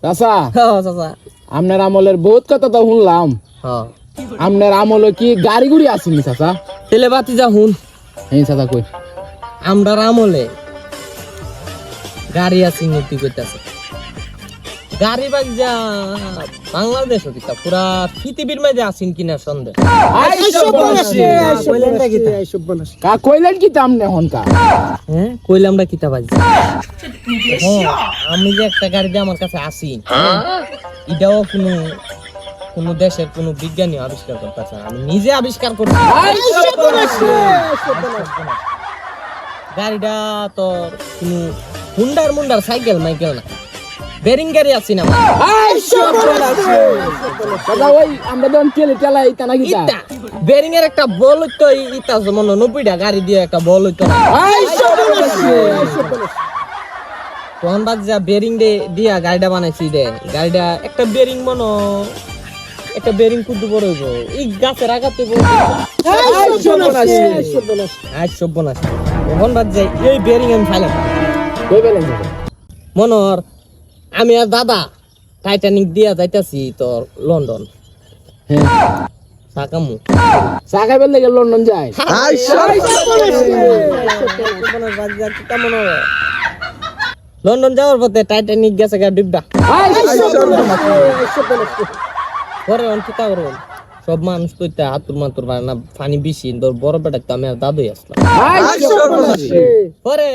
চাচা চাচা আপনার আমলের বহুত কথা তো শুনলাম। আপনার আমলে কি গাড়ি গুড়ি আসেনি চাচা? তেলে বাতি যা হুন হ্যাঁ চাচা কই আমরার আমলে গাড়ি আসেনি তুই কইতাছে গাড়ি বাজি যা বাংলাদেশ কিতা পুরা পৃথিবীর মাঝে আসেন কিনা সন্দেহ। কা কইলেন কি তামনে হন কা? হ্যাঁ কইলামটা কিতা বাজি আমি যে একটা গাড়ি দিয়ে আমার কাছে আসি এটাও কোনো দেশের কোনো বিজ্ঞানী আবিষ্কার করতেছে আমি নিজে আবিষ্কার করছি। গাড়িটা তোর কোনো হুন্ডার মুন্ডার সাইকেল মাইকেল না বেরিং গাড়ি আছি না ওই আমরা যখন তেলে চালাই তা নাকি বেরিং এর একটা বল হইতো ইতা মনে 90টা গাড়ি দিয়ে একটা বল হইতো তখন বাদ যা বেরিং দিয়া গাড়িটা বানাইছি রে গাড়িটা একটা বেরিং মনো একটা বেরিং কুদ্দু বড় হইব এই গাছের আঘাতে সব্যনাশ তখন বাদ যাই এই বেরিং আমি ফাইলাম মনোর আমি আর দাদা টাইটানিক দিয়া যাইতাছি তোর লন্ডন সাকামু সাকাই বেলে গেল লন্ডন যায় লন্ডন যাওয়ার পথে টাইটানিক গেছে গা ডিব্বা পরে অন্তিতা করবো সব মানুষ কইতে হাতুর মাতুর না পানি বেশি তোর বড় বেটা তো আমি আর দাদুই আসলাম পরে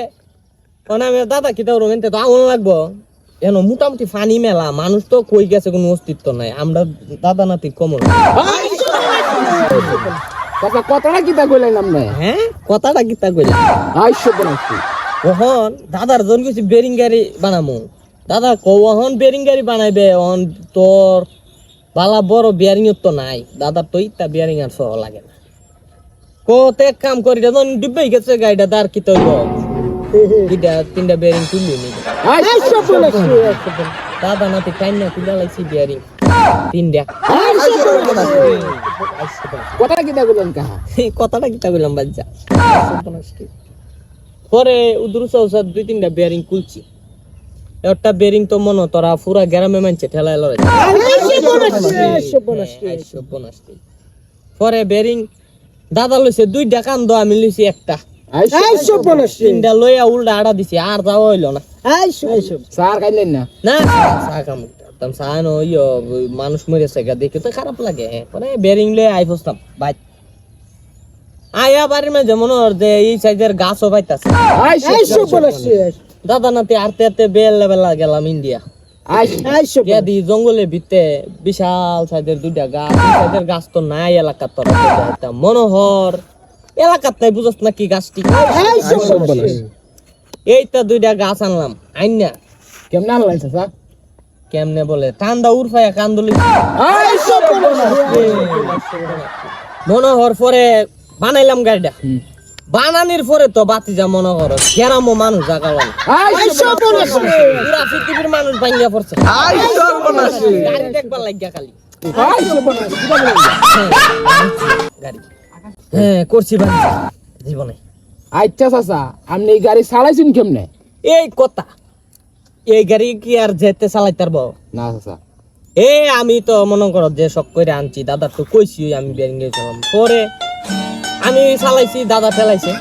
আমি দাদা কিতা করবো এনতে তো আগুন লাগবো এন মোটামুটি পানি মেলা মানুষ তো কই গেছে কোনো অস্তিত্ব নাই আমরা দাদা নাতি কমন কথাটা কিতা কইলেন আপনি? হ্যাঁ কথাটা কিতা কইলেন ওহন দাদার জন কিছু বেরিং গাড়ি বানামু দাদা কখন বেরিং গাড়ি বানাইবে অন তোর বালা বড় বিয়ারিং তো নাই দাদার তো ইত্যা বিয়ারিং আর সহ লাগে না কোতে কাম করি যখন ডিব্বাই গেছে গাড়িটা তার কি তৈব তিনটা বেরিং তুললি নি দাদা নাতি টাইম না তুলে লাগছি বিয়ারিং তিনটা কথাটা কিতা কইলেন কাহা? কথাটা কিতা কইলাম বাচ্চা পরে উদ্রু চৌসা 2-3টা বেয়ারিং খুলছি একটা বেরিং তো মনে তোরা পুরা গ্রামে মানছে ঠেলায় লড়াই পরে বেরিং দাদা লইছে 2টা কান্দ আমি লইছি একটা 3টা লইয়া উল্টা আড়া দিছি আর যাওয়া হইলো না স্যার খাইলেন না না মানুষ মরেছে দেখে তো খারাপ লাগে পরে বেরিং লয়ে আই ফসতাম বাইক আয়া বাড়ির মাঝে মনে হর যে এই সাইজের গাছও পাইতাছে দাদা নাতি আরতে আরতে বেলা গেলাম ইন্ডিয়া দি জঙ্গলের ভিতরে বিশাল সাইজের 2টা গাছ সাইজের গাছ তো নাই এলাকার তোরা মনোহর এলাকার তাই বুঝছ না কি গাছটি এইটা 2টা গাছ আনলাম আইনা কেমনে আনলেন চাচা? কেমনে বলে কান্দা উরফায়া কান্দলি মনোহর পরে বানাইলাম গাড়িটা বানানির পরে তো বাতি যা মনে করো গ্রামও মানুষ জাগালাম পুরা পৃথিবীর মানুষ ভাঙ্গিয়া পড়ছে গাড়ি দেখবার লাগিয়া খালি গাড়ি হ্যাঁ করছি বাড়ি জীবনে। আচ্ছা চাচা আপনি এই গাড়ি চালাইছেন কেমনে? এই কথা এই গাড়ি কি আর যেতে চালাইতে পারবো না চাচা আমি তো মনে করো যে শখ করে আনছি দাদা তো কইছি আমি বেরিং গেছিলাম পরে আমি চালাইছি দাদা ফেলাইছে